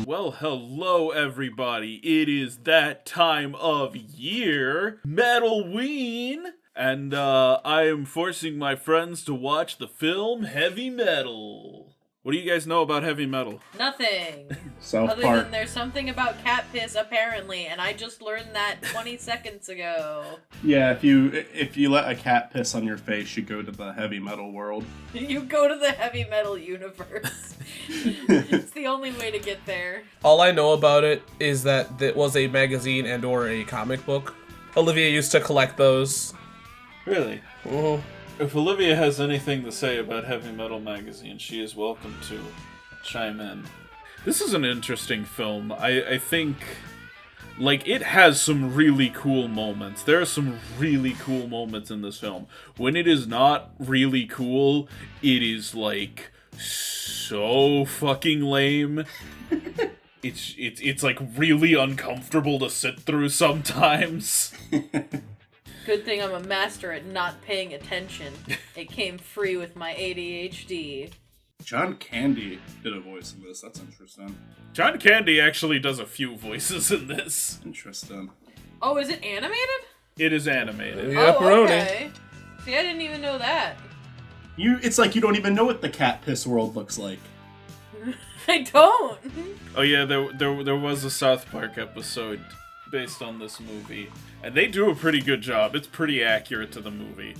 Well, hello everybody. It is that time of year, Metal-ween, and I am forcing my friends to watch the film Heavy Metal. What do you guys know about heavy metal? Nothing. South Other Park. than there's something about cat piss apparently, and I just learned that 20 seconds ago. Yeah, if you let a cat piss on your face, you go to the heavy metal world. You go to the heavy metal universe. It's the only way to get there. All I know about it is that it was a magazine and or a comic book. Olivia used to collect those. Really? Mm-hmm. If Olivia has anything to say about Heavy Metal Magazine, she is welcome to chime in. This is an interesting film. I think, like, it has some really cool moments. There are some really cool moments in this film. When it is not really cool, it is, like, so fucking lame. It's like really uncomfortable to sit through sometimes. Good thing I'm a master at not paying attention. It came free with my ADHD. John Candy did a voice in this. That's interesting. John Candy actually does a few voices in this. Interesting. Oh, is it animated? It is animated. Yeah, oh, okay. See, I didn't even know that. It's like you don't even know what the cat piss world looks like. I don't. Oh yeah, there was a South Park episode based on this movie, and they do a pretty good job. It's pretty accurate to the movie.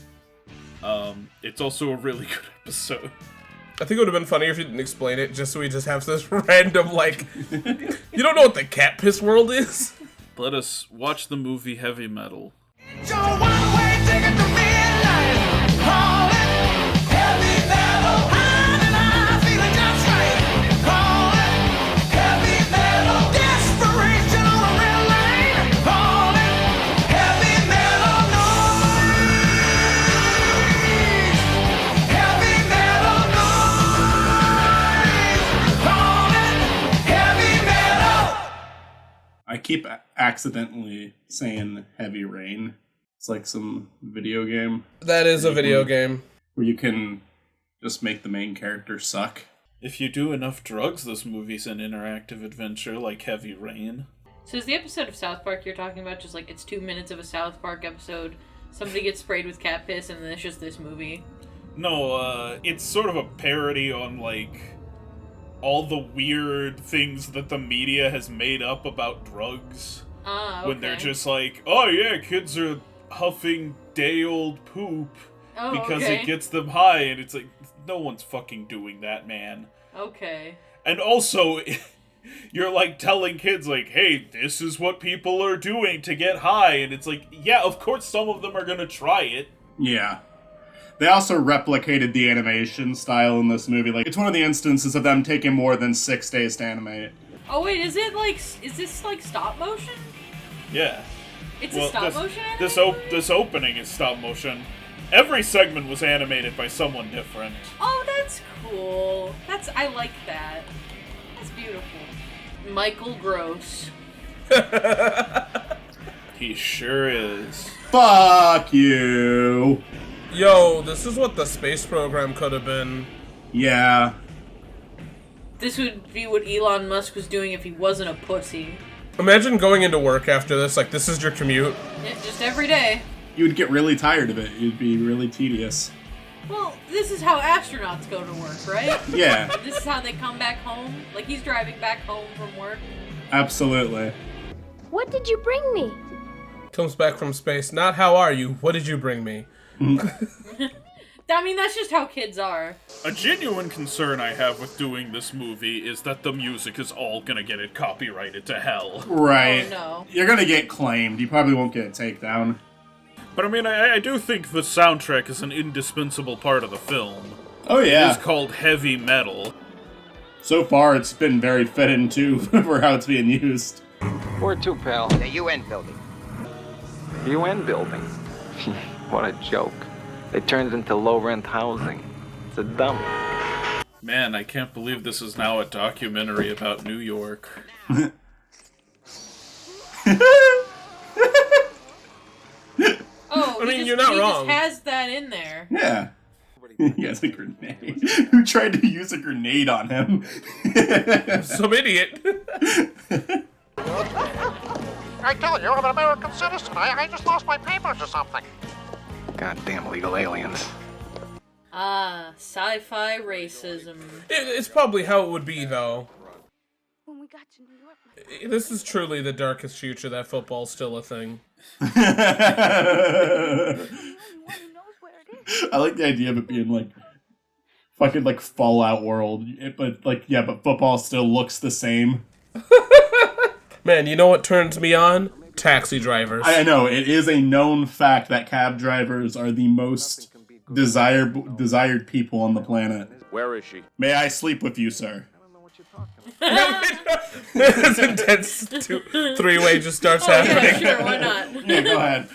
It's also a really good episode. I think it would have been funnier if you didn't explain it, just so we just have this random, like, you don't know what the cat piss world is? Let us watch the movie Heavy Metal. It's your one-way ticket to midnight. Call it heavy metal. And I'm feeling just right. Call it heavy metal. Desperation on a real line. Call it heavy metal noise. Heavy metal noise. Call it heavy metal. I keep accidentally saying Heavy Rain. It's like some video game That is a video game. where you can just make the main character suck. If you do enough drugs, this movie's an interactive adventure like Heavy Rain. So is the episode of South Park you're talking about just like it's 2 minutes of a South Park episode, somebody gets sprayed with cat piss, and then it's just this movie? No, it's sort of a parody on, like, all the weird things that the media has made up about drugs. Ah, okay. When they're just like, oh yeah, kids are huffing day-old poop because okay. it gets them high, and it's like, no one's fucking doing that, man. Okay. And also, you're like telling kids like, hey, this is what people are doing to get high, and it's like, yeah, of course some of them are gonna try it. Yeah. They also replicated the animation style in this movie. Like, it's one of the instances of them taking more than 6 days to animate it. Oh wait, is this like stop motion? Yeah. It's a stop motion animation? This opening is stop motion. Every segment was animated by someone different. Oh, that's cool. I like that. That's beautiful. Michael Gross. He sure is. Fuck you! Yo, this is what the space program could have been. Yeah. This would be what Elon Musk was doing if he wasn't a pussy. Imagine going into work after this, like, this is your commute. Yeah, just every day. You would get really tired of it. You'd be really tedious. Well, this is how astronauts go to work, right? Yeah, This is how they come back home. Like, he's driving back home from work. absolutely. What did you bring me? Comes back from space. Not how are you, what did you bring me? I mean, that's just how kids are. A genuine concern I have with doing this movie is that the music is all gonna get it copyrighted to hell. Right. Oh, no. You're gonna get claimed. You probably won't get a takedown. But I mean, I do think the soundtrack is an indispensable part of the film. Oh, yeah. It's called Heavy Metal. So far, it's been very fitting, too, for how it's being used. Where to, pal? The UN building. UN building. What a joke. They turned it into low-rent housing. It's a dump. Man, I can't believe this is now a documentary about New York. Oh, I mean, you're not he wrong. just has that in there. Yeah. He has a grenade. Who tried to use a grenade on him? Some idiot. I tell you, I'm an American citizen. I just lost my papers or something. Goddamn illegal aliens. Ah, sci-fi racism. It's probably how it would be, though. When we got to New York, This is truly the darkest future that football's still a thing. the only one who knows where it is. I like the idea of it being like fucking like Fallout world, but football still looks the same. Man, you know what turns me on? Taxi drivers. I know, it is a known fact that cab drivers are the most desired people on the planet. Where is she? May I sleep with you, sir? This intense three-way just starts happening. Yeah, sure, why not? Yeah, go ahead.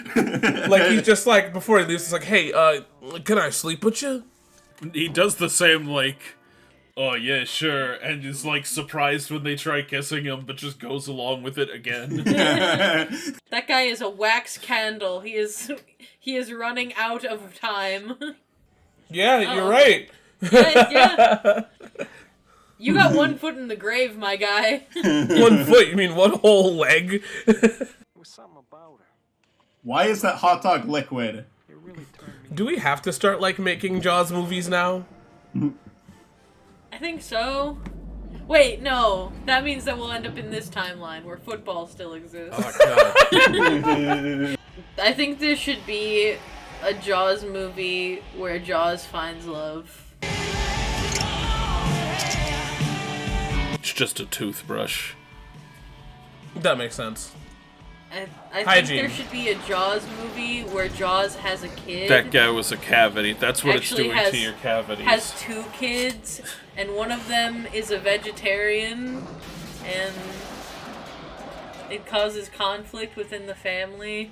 Like, he's just like, before he leaves, he's like, hey, can I sleep with you? He does the same, like, oh yeah, sure, and is like surprised when they try kissing him, but just goes along with it again. That guy is a wax candle. He is running out of time. Yeah, you're right. Yeah. You got 1 foot in the grave, my guy. 1 foot, you mean 1 whole leg? Why is that hot dog liquid? Do we have to start, like, making Jaws movies now? I think so. Wait, no. That means that we'll end up in this timeline where football still exists. Oh, I think there should be a Jaws movie where Jaws finds love. It's just a toothbrush. That makes sense. I think Hygiene. there should be a Jaws movie where Jaws has a kid. That guy was a cavity. That's what Actually it's doing to your cavities. Has 2 kids, and one of them is a vegetarian, and it causes conflict within the family.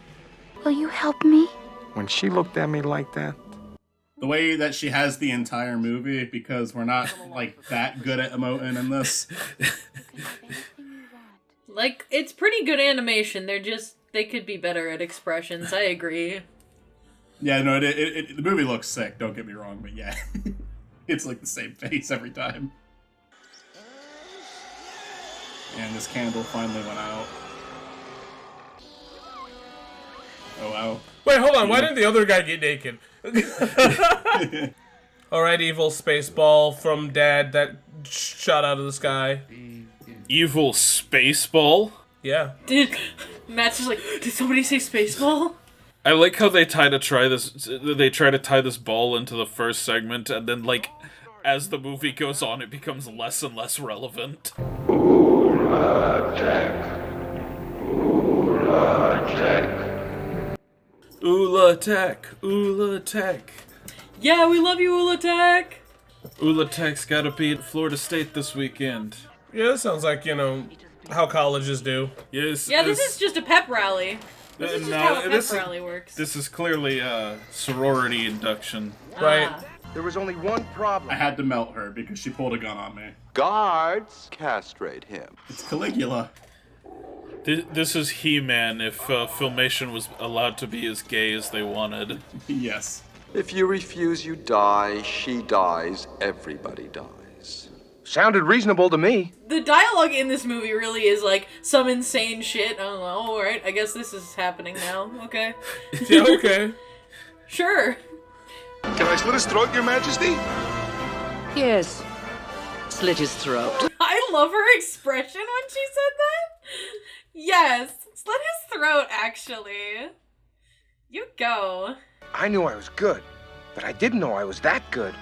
Will you help me? When she looked at me like that, The way that she has the entire movie, because we're not like that good at emoting in this. Like, it's pretty good animation. They could be better at expressions. I agree. Yeah, no, the movie looks sick. Don't get me wrong, but yeah, it's like the same face every time. And this candle finally went out. Oh wow. Wait, hold on. Why didn't the other guy get naked? Alright, evil space ball from Dad that shot out of the sky. Evil Spaceball? Yeah. Matt's just like, did somebody say Spaceball? I like how they try to tie this ball into the first segment, and then, like, as the movie goes on, it becomes less and less relevant. Oola Tech, Oola Tech. Yeah, we love you, Ulatek! Oola Tech's gotta beat Florida State this weekend. Yeah, that sounds like, how colleges do. Yes. Yeah, this is just a pep rally. This is just how a pep rally works. This is clearly a sorority induction. Right. There was only one problem. I had to melt her because she pulled a gun on me. Guards castrate him. It's Caligula. This is He-Man if Filmation was allowed to be as gay as they wanted. Yes. If you refuse, you die. She dies. Everybody dies. Sounded reasonable to me. The dialogue in this movie really is like some insane shit. I don't know, alright, I guess this is happening now. Okay. Yeah, okay. Sure. Can I slit his throat, Your Majesty? Yes. Slit his throat. I love her expression when she said that. Yes. Slit his throat, actually. You go. I knew I was good, but I didn't know I was that good.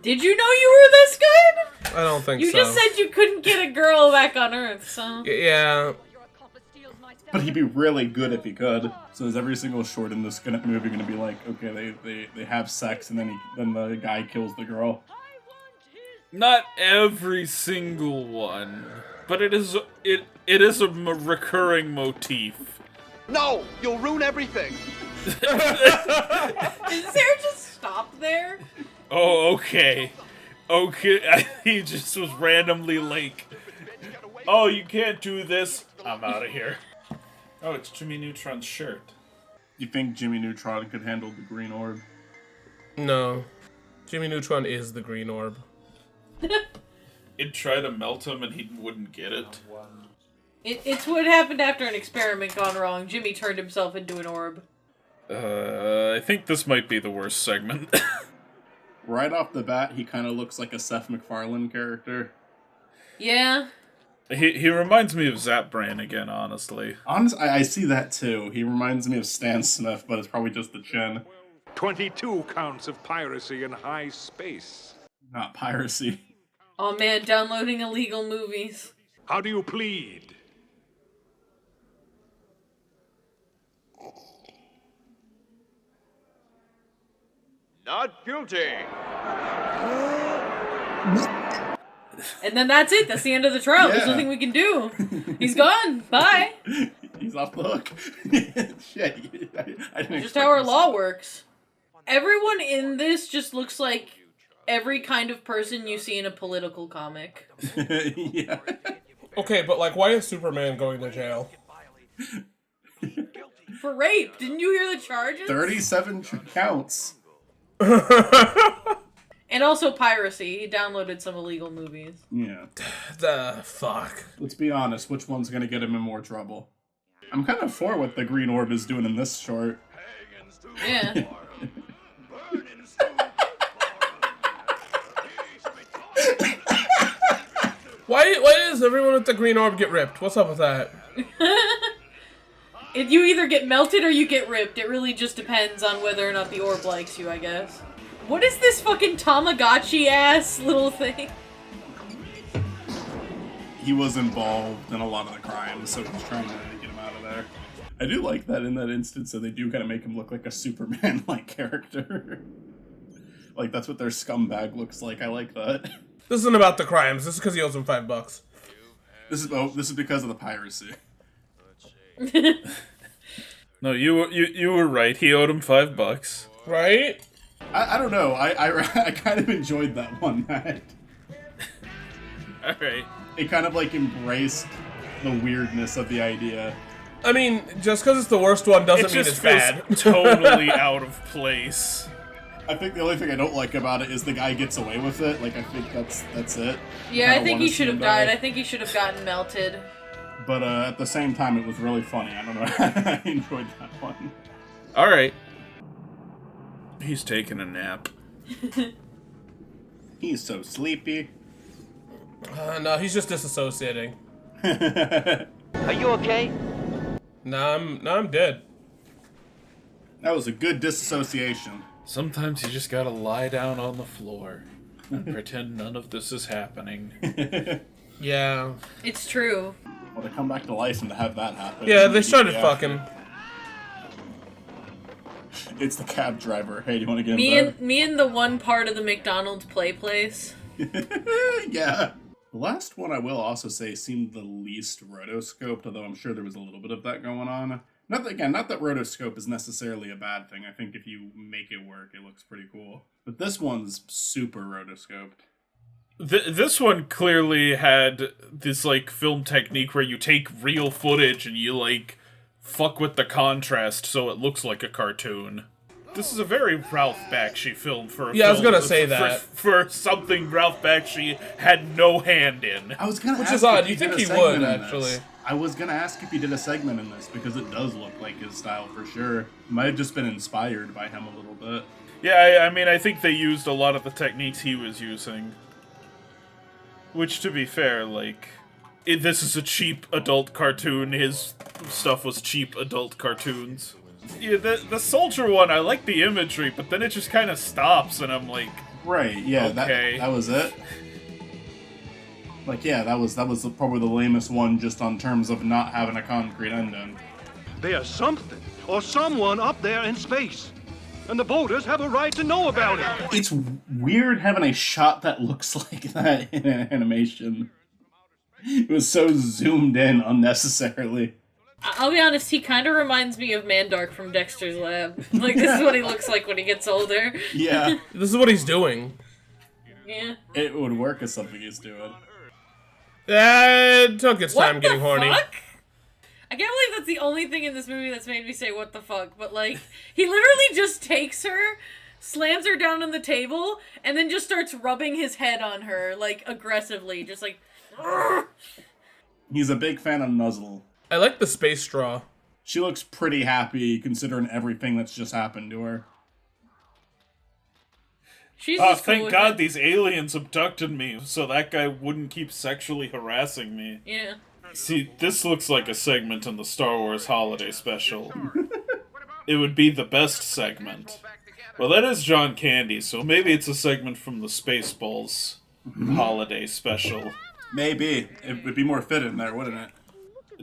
Did you know you were this good? I don't think You so. just said you couldn't get a girl back on Earth, so... Yeah. But he'd be really good if he could. So is every single short in this movie going to be like, okay, they have sex and then the guy kills the girl? Not every single one, but it is a recurring motif. No, you'll ruin everything. Is there just stop there? Oh, okay. Okay, he just was randomly like, oh, you can't do this. I'm out of here. Oh, it's Jimmy Neutron's shirt. You think Jimmy Neutron could handle the green orb? No. Jimmy Neutron is the green orb. He'd try to melt him and he wouldn't get it. It's what happened after an experiment gone wrong. Jimmy turned himself into an orb. I think this might be the worst segment. Right off the bat, he kind of looks like a Seth MacFarlane character. Yeah. He reminds me of Zap Brain again, honestly. I see that too. He reminds me of Stan Smith, but it's probably just the chin. 22 counts of piracy in high space. Not piracy. Oh man, downloading illegal movies. How do you plead? Not guilty. And then that's it. That's the end of the trial. There's nothing we can do. He's gone. Bye. He's off the hook. Shit. I didn't Just how our law works. Everyone in this just looks like every kind of person you see in a political comic. Yeah. Okay, but like, why is Superman going to jail? For rape. Didn't you hear the charges? 37 counts. And also piracy. He downloaded some illegal movies. Yeah. The fuck. Let's be honest, which one's gonna get him in more trouble? I'm kind of for what the Green Orb is doing in this short. Yeah. Why does everyone with the green orb get ripped? What's up with that? If you either get melted or you get ripped. It really just depends on whether or not the orb likes you, I guess. What is this fucking Tamagotchi-ass little thing? He was involved in a lot of the crimes, so he's trying to get him out of there. I do like that in that instance, so they do kind of make him look like a Superman-like character. Like, that's what their scumbag looks like. I like that. This isn't about the crimes. This is because he owes him $5. This is because of the piracy. No, you were right. He owed him $5. Right? I don't know. I kind of enjoyed that one, Matt. Alright. It kind of, like, embraced the weirdness of the idea. I mean, just because it's the worst one doesn't mean just it's feels bad. totally out of place. I think the only thing I don't like about it is the guy gets away with it. Like, I think that's it. Yeah, I think wanna he see should him have died. die. I think he should have gotten melted. But at the same time, it was really funny. I don't know. I enjoyed that one. Alright. He's taking a nap. He's so sleepy. No, he's just disassociating. Are you okay? Nah, I'm dead. That was a good disassociation. Sometimes you just gotta lie down on the floor and pretend none of this is happening. Yeah. It's true. Well, to come back to life and to have that happen. Yeah, they started fucking. It's the cab driver. Hey, do you want to get Me and the one part of the McDonald's play place. Yeah. The last one I will also say seemed the least rotoscoped, although I'm sure there was a little bit of that going on. Not that rotoscope is necessarily a bad thing. I think if you make it work, it looks pretty cool. But this one's super rotoscoped. This one clearly had this, like, film technique where you take real footage and you, like, fuck with the contrast so it looks like a cartoon. This is a very Ralph Bakshi film for a Yeah, I was film gonna say that. For something Ralph Bakshi had no hand in. I was gonna Which ask is odd. if You think did a he segment would, in actually. this. I was gonna ask if he did a segment in this, because it does look like his style for sure. Might have just been inspired by him a little bit. Yeah, I mean, I think they used a lot of the techniques he was using. Which, to be fair, like, this is a cheap adult cartoon. His stuff was cheap adult cartoons. Yeah, the soldier one, I like the imagery, but then it just kind of stops, and I'm like, Right, yeah, okay. that was it. Like, yeah, that was probably the lamest one just on terms of not having a concrete ending. There's something or someone up there in space, and the voters have a right to know about it. It's weird having a shot that looks like that in an animation. It was so zoomed in unnecessarily. I'll be honest, he kind of reminds me of Mandark from Dexter's Lab. Like, this is what he looks like when he gets older. Yeah. This is what he's doing. Yeah. It would work as something he's doing. It took its time getting horny. Fuck? I can't believe that's the only thing in this movie that's made me say what the fuck, but like, he literally just takes her, slams her down on the table, and then just starts rubbing his head on her, like, aggressively, just like... He's a big fan of Nuzzle. I like the space straw. She looks pretty happy considering everything that's just happened to her. She's Oh, just cool thank with God it. these aliens abducted me so that guy wouldn't keep sexually harassing me. Yeah. See, this looks like a segment in the Star Wars Holiday Special. It would be the best segment. Well, that is John Candy, so maybe it's a segment from the Spaceballs Holiday Special. Maybe. It would be more fitting there, wouldn't it?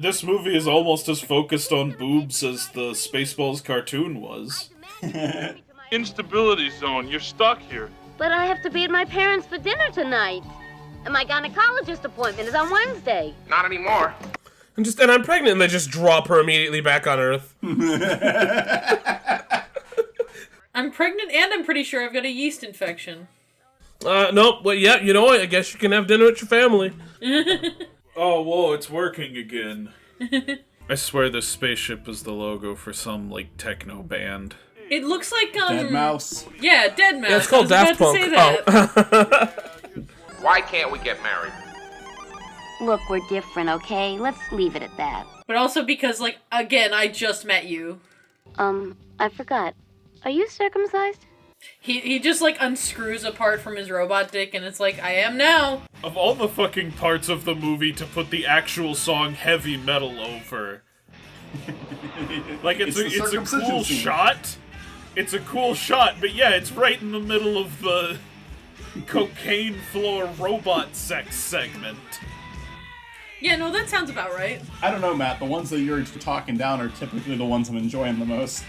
This movie is almost as focused on boobs as the Spaceballs cartoon was. Instability zone, you're stuck here. But I have to be at my parents' for dinner tonight. And my gynecologist appointment is on Wednesday. Not anymore. And I'm pregnant, and they just drop her immediately back on Earth. I'm pregnant, and I'm pretty sure I've got a yeast infection. Nope. Well, yeah, you know what? I guess you can have dinner with your family. Oh, whoa, it's working again. I swear this spaceship is the logo for some, like, techno band. It looks like, Deadmau5. Yeah, Deadmau5. Yeah, it's called I was Daft about Punk. to say that. Why can't we get married? Look, we're different, okay? Let's leave it at that. But also because, like, again, I just met you. I forgot. Are you circumcised? He just, like, unscrews a part from his robot dick, and it's like, I am now. Of all the fucking parts of the movie to put the actual song Heavy Metal over. Like, it's a cool shot. It's a cool shot, but yeah, it's right in the middle of the cocaine floor robot sex segment. Yeah, no, that sounds about right. I don't know, Matt. The ones that you're talking down are typically the ones I'm enjoying the most.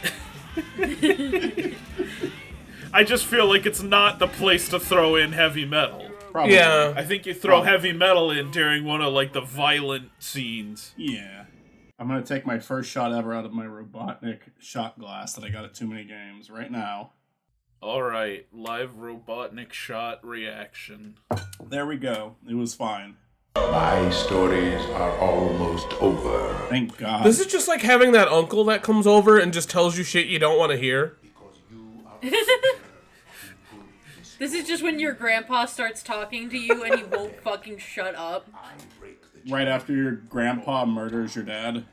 I just feel like it's not the place to throw in heavy metal. Probably. Yeah. I think you throw heavy metal in during one of, like, the violent scenes. Yeah. I'm gonna take my first shot ever out of my Robotnik shot glass that I got at Too Many Games right now. Alright, live Robotnik shot reaction. There we go. It was fine. My stories are almost over. Thank God. This is just like having that uncle that comes over and just tells you shit you don't want to hear. This is just when your grandpa starts talking to you and he won't fucking shut up. Right after your grandpa murders your dad.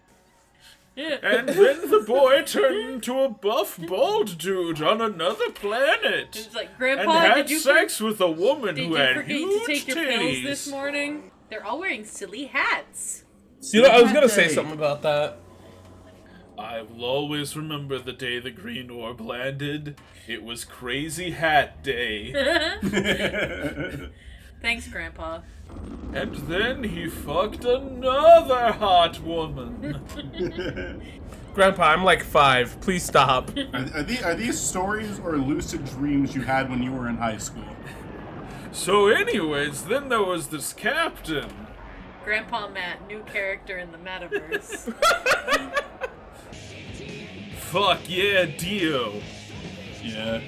Yeah. And then the boy turned into a buff, bald dude on another planet. It's like, Grandpa, and had did you sex with a woman who had forget huge to take your pills titties. this morning? They're all wearing silly hats. You know, I was gonna say something about that. I will always remember the day the green orb landed. It was Crazy Hat Day. Thanks, Grandpa. And then he fucked another hot woman. Grandpa, I'm like 5. Please stop. Are these stories or lucid dreams you had when you were in high school? So anyways, then there was this captain. Grandpa Matt, new character in the metaverse. Fuck yeah, Dio. Yeah.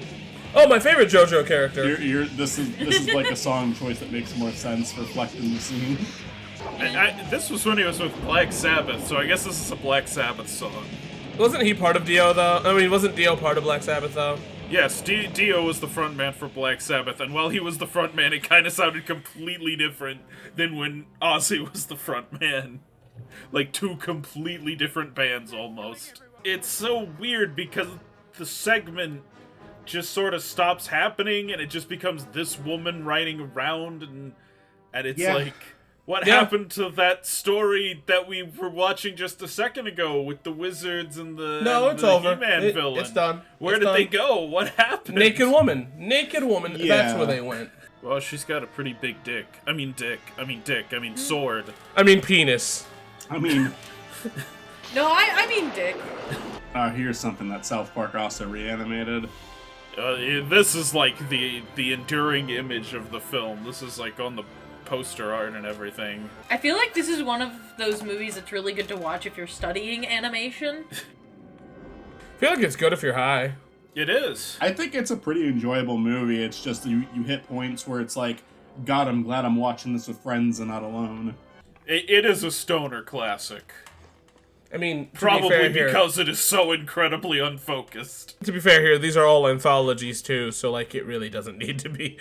Oh, my favorite JoJo character. This is like a song choice that makes more sense reflecting the scene. This was when he was with Black Sabbath, so I guess this is a Black Sabbath song. Wasn't he part of Dio, though? I mean, wasn't Dio part of Black Sabbath, though? Yes, Dio was the frontman for Black Sabbath, and while he was the frontman, it kind of sounded completely different than when Ozzy was the frontman. Like, two completely different bands, almost. It's so weird because the segment just sort of stops happening, and it just becomes this woman riding around, and it's like, what happened to that story that we were watching just a second ago with the wizards and the it's over. He-Man villain? It's done. Where did they go? What happened? Naked woman. Yeah. That's where they went. Well, she's got a pretty big dick. I mean sword. I mean penis. I mean... No, I mean dick. Here's something that South Park also reanimated. This is like the enduring image of the film. This is like on the poster art and everything. I feel like this is one of those movies that's really good to watch if you're studying animation. I feel like it's good if you're high. It is. I think it's a pretty enjoyable movie. It's just you hit points where it's like, God, I'm glad I'm watching this with friends and not alone. It is a stoner classic. I mean, Probably because it is so incredibly unfocused. To be fair here, these are all anthologies too, so like it really doesn't need to be.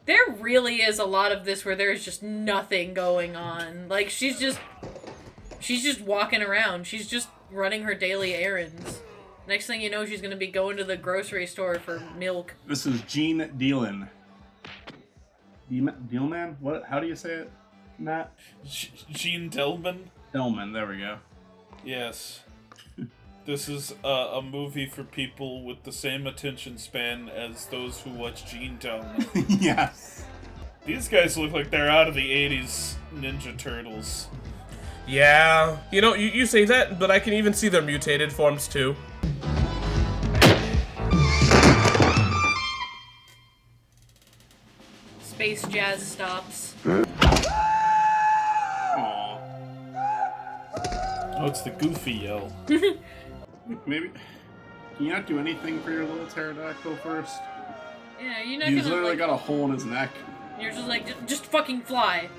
There really is a lot of this where there's just nothing going on. Like, she's just walking around. She's just running her daily errands. Next thing you know, she's gonna be going to the grocery store for milk. This is Gene Dealin. Dealman? What? How do you say it, Matt? Gene Delman? Delman, there we go. Yes. This is a movie for people with the same attention span as those who watch Gene Delman. Yes. These guys look like they're out of the 80s Ninja Turtles. Yeah. You know, you say that, but I can even see their mutated forms too. Space Jazz stops. Aww. Oh, it's the Goofy yell. Maybe. Can you not do anything for your little pterodactyl first? Yeah, you're not He's gonna, literally like, got a hole in his neck. You're just like, just fucking fly.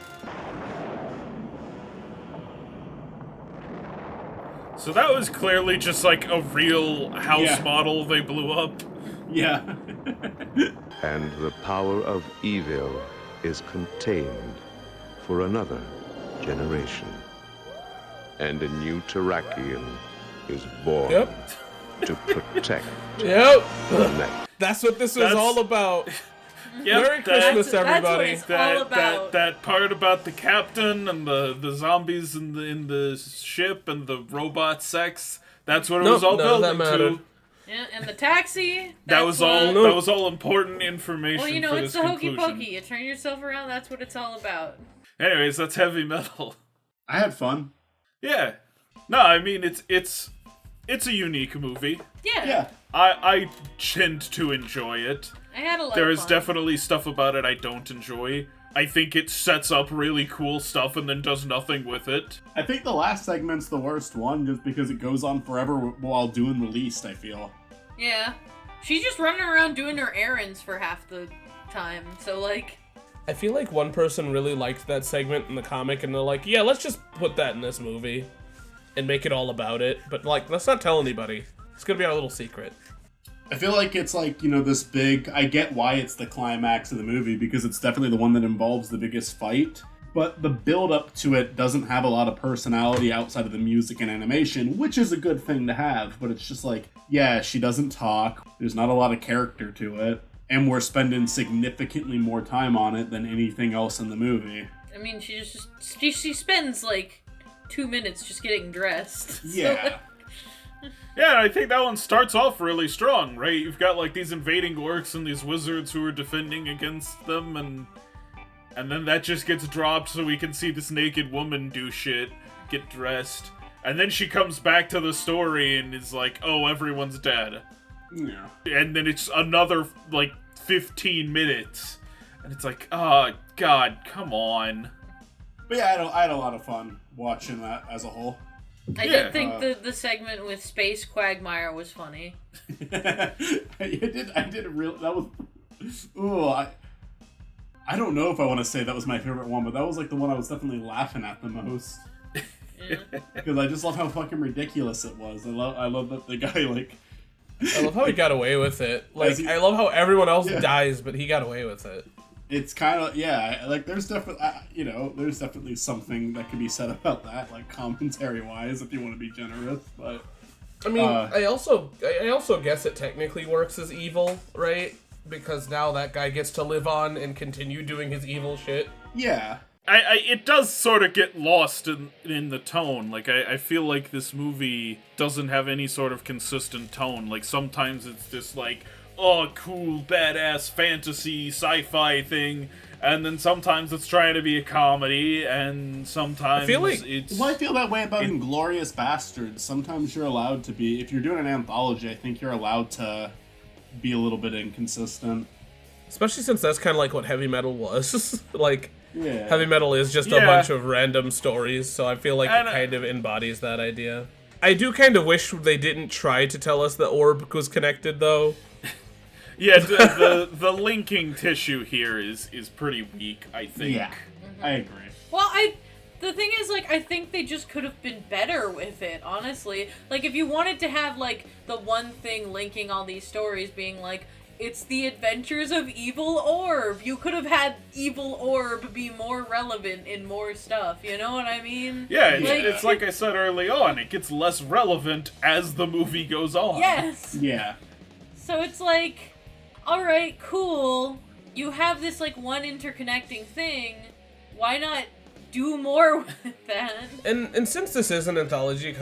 So that was clearly just like a real house Yeah. model they blew up. Yeah. And the power of evil is contained for another generation. And a new Terrakian is born to protect Yep. the next. That's what this was all about. Yep, Merry Christmas, everybody. That's what it's all about. That part about the captain and the zombies in the ship and the robot sex. That's what it was all building to. Yeah, and the taxi. That was all important information. Well, you know, for it's this the hokey conclusion. pokey. You turn yourself around. That's what it's all about. Anyways, that's Heavy Metal. I had fun. Yeah. No, I mean it's a unique movie. Yeah. I tend to enjoy it. I had a lot There of is fun. definitely stuff about it I don't enjoy. I think it sets up really cool stuff and then does nothing with it. I think the last segment's the worst one just because it goes on forever while doing released, I feel. Yeah. She's just running around doing her errands for half the time. So, like... I feel like one person really liked that segment in the comic, and they're like, yeah, let's just put that in this movie and make it all about it. But, like, let's not tell anybody. It's gonna be our little secret. I feel like it's like, you know, this big... I get why it's the climax of the movie, because it's definitely the one that involves the biggest fight. But the build-up to it doesn't have a lot of personality outside of the music and animation, which is a good thing to have. But it's just like, yeah, she doesn't talk. There's not a lot of character to it. And we're spending significantly more time on it than anything else in the movie. I mean, she spends, like, 2 minutes just getting dressed. Yeah. Yeah, I think that one starts off really strong, right? You've got like these invading orcs and these wizards who are defending against them, and then that just gets dropped so we can see this naked woman do shit, get dressed, and then she comes back to the story and is like, oh, everyone's dead. Yeah. And then it's another like 15 minutes, and it's like, oh god, come on. But yeah, I had a lot of fun watching that as a whole. I did think the segment with Space Quagmire was funny. I did real. That was. Ooh, I don't know if I want to say that was my favorite one, but that was like the one I was definitely laughing at the most. Because I just love how fucking ridiculous it was. I love that the guy like. I love how he got away with it. Like, I love how everyone else dies, but he got away with it. It's kind of, like, there's definitely, there's definitely something that could be said about that, like, commentary-wise, if you want to be generous, but... I mean, I also guess it technically works as evil, right? Because now that guy gets to live on and continue doing his evil shit. Yeah. It does sort of get lost in the tone. Like, I feel like this movie doesn't have any sort of consistent tone. Like, sometimes it's just like, oh, cool, badass fantasy sci-fi thing, and then sometimes it's trying to be a comedy, and sometimes I feel like it's... Well, I feel that way about Inglourious Bastards. Sometimes you're allowed to be, if you're doing an anthology, I think you're allowed to be a little bit inconsistent. Especially since that's kind of like what Heavy Metal was. Like, yeah. Heavy Metal is just a bunch of random stories, so I feel like it kind of embodies that idea. I do kind of wish they didn't try to tell us the orb was connected, though. Yeah, the linking tissue here is pretty weak, I think. Yeah, I agree. Well, the thing is, like, I think they just could have been better with it, honestly. Like, if you wanted to have, like, the one thing linking all these stories being, like, it's the adventures of Evil Orb, you could have had Evil Orb be more relevant in more stuff, you know what I mean? Yeah, it's like I said early on, it gets less relevant as the movie goes on. Yes! Yeah. So it's like, alright, cool, you have this, like, one interconnecting thing, why not do more with that? And since this is an anthology,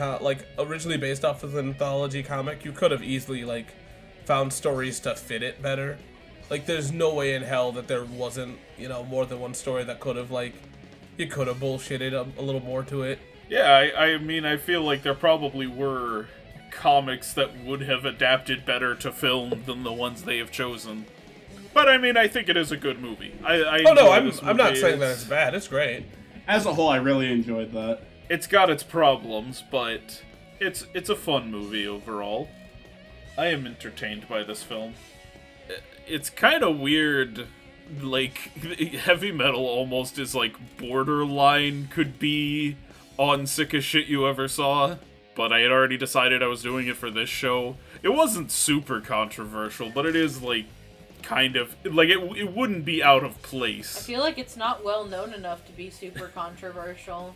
originally based off of an anthology comic, you could have easily, like, found stories to fit it better. Like, there's no way in hell that there wasn't, you know, more than one story that could have, like, you could have bullshitted a little more to it. Yeah, I mean, I feel like there probably were comics that would have adapted better to film than the ones they have chosen. But, I mean, I think it is a good movie. I'm not saying that it's bad. It's great. As a whole, I really enjoyed that. It's got its problems, but it's a fun movie overall. I am entertained by this film. It's kind of weird, like, Heavy Metal almost is like borderline could be on Sickest Shit You Ever Saw, but I had already decided I was doing it for this show. It wasn't super controversial, but it is, like, kind of, like, it wouldn't be out of place. I feel like it's not well known enough to be super controversial.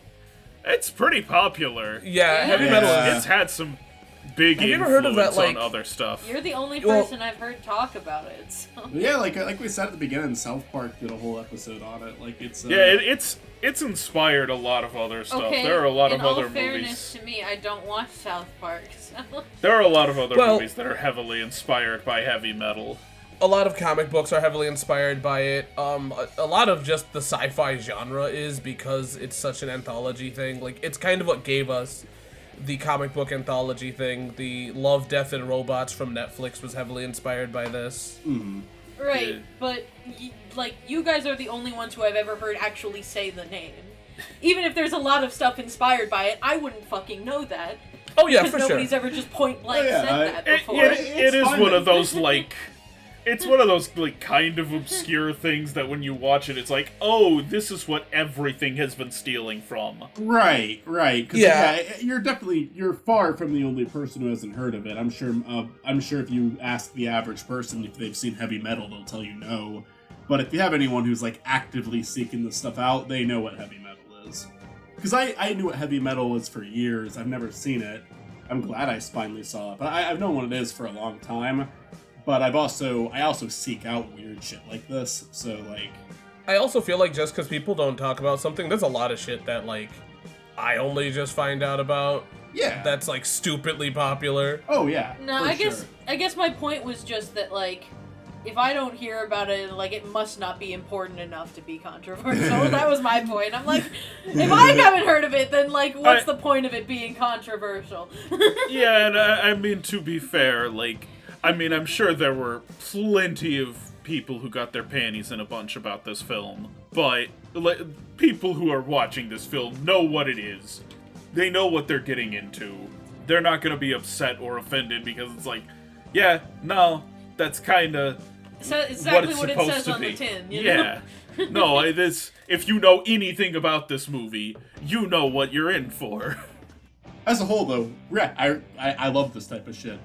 It's pretty popular. Yeah, Heavy Metal is... It's had some big Have you ever heard of that, influence like, on other stuff. You're the only person I've heard talk about it, so. Yeah, like we said at the beginning, South Park did a whole episode on it. Like, it's... It's inspired a lot of other stuff. Okay, There are a lot of other in all fairness movies. to me, I don't watch South Park, so. There are a lot of other movies that are heavily inspired by heavy metal. A lot of comic books are heavily inspired by it. A lot of just the sci-fi genre is, because it's such an anthology thing. Like, it's kind of what gave us the comic book anthology thing. The Love, Death, and Robots from Netflix was heavily inspired by this. Mm-hmm. Right, Yeah. but, like, you guys are the only ones who I've ever heard actually say the name. Even if there's a lot of stuff inspired by it, I wouldn't fucking know that. Oh yeah, because for sure. nobody's ever just point blank said that before. It is one of those, like... It's one of those, like, kind of obscure things that when you watch it, it's like, oh, this is what everything has been stealing from. Right. Cause, you're far from the only person who hasn't heard of it. I'm sure if you ask the average person if they've seen Heavy Metal, they'll tell you no. But if you have anyone who's, like, actively seeking this stuff out, they know what Heavy Metal is. Because I knew what Heavy Metal was for years. I've never seen it. I'm glad I finally saw it. But I've known what it is for a long time. But I also seek out weird shit like this, so, like... I also feel like just because people don't talk about something, there's a lot of shit that, like, I only just find out about. Yeah. That's, like, stupidly popular. Oh, yeah. No, I guess my point was just that, like, if I don't hear about it, like, it must not be important enough to be controversial. That was my point. I'm like, if I haven't heard of it, then, like, what's the point of it being controversial? Yeah, and I mean, to be fair, like... I mean, I'm sure there were plenty of people who got their panties in a bunch about this film, but people who are watching this film know what it is. They know what they're getting into. They're not going to be upset or offended because it's like, yeah, no, that's kind of exactly what it supposed says to on be. the tin, you Yeah. know? No, if you know anything about this movie, you know what you're in for. As a whole, though, yeah, I love this type of shit.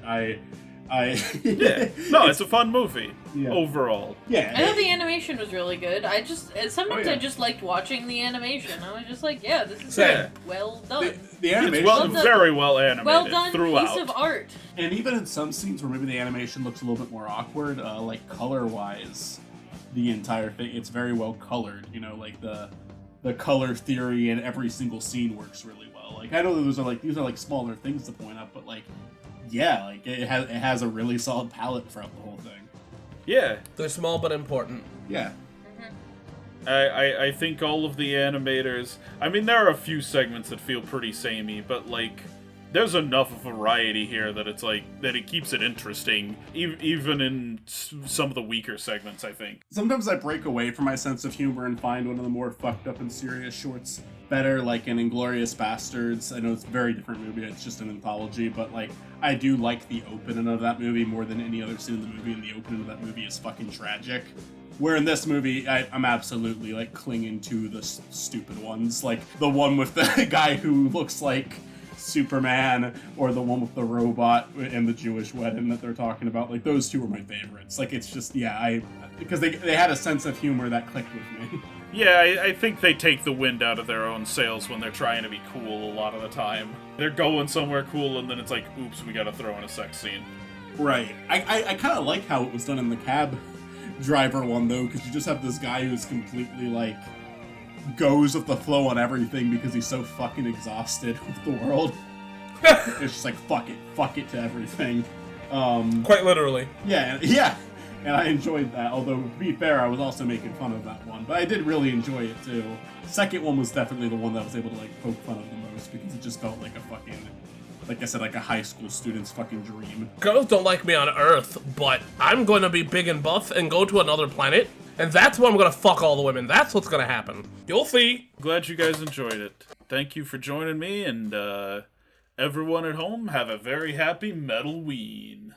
Yeah. No, it's a fun movie overall. Yeah. I thought the animation was really good. I sometimes Oh, yeah. I just liked watching the animation. I was just like, yeah, this is Yeah. well done. The animation it's very well animated Well done throughout. piece of art. And even in some scenes where maybe the animation looks a little bit more awkward, like color-wise, the entire thing, it's very well colored. You know, like the color theory in every single scene works really well. Like, I know that these are like smaller things to point out, but, like, yeah, like it has a really solid palette throughout the whole thing. Yeah. They're small but important. Yeah. I think all of the animators... I mean, there are a few segments that feel pretty samey, but, like, there's enough variety here that it's like, that it keeps it interesting, even in some of the weaker segments, I think. Sometimes I break away from my sense of humor and find one of the more fucked up and serious shorts better, like in Inglourious Bastards. I know it's a very different movie, it's just an anthology, but, like, I do like the opening of that movie more than any other scene in the movie, and the opening of that movie is fucking tragic. Where in this movie, I'm absolutely like clinging to the stupid ones, like the one with the guy who looks like Superman, or the one with the robot and the Jewish wedding that they're talking about. Like those two were my favorites. Like it's just because they had a sense of humor that clicked with me. Yeah, I think they take the wind out of their own sails when they're trying to be cool a lot of the time. They're going somewhere cool, and then it's like, oops, we gotta throw in a sex scene. Right. I kind of like how it was done in the cab driver one, though, because you just have this guy who's completely, like, goes with the flow on everything because he's so fucking exhausted with the world. It's just like, fuck it to everything. Quite literally. Yeah. And I enjoyed that, although, to be fair, I was also making fun of that one. But I did really enjoy it, too. Second one was definitely the one that I was able to, like, poke fun of the most, because it just felt like a fucking, like I said, like a high school student's fucking dream. Girls don't like me on Earth, but I'm going to be big and buff and go to another planet, and that's where I'm going to fuck all the women. That's what's going to happen. You'll see. Glad you guys enjoyed it. Thank you for joining me, and everyone at home, have a very happy Metal-ween.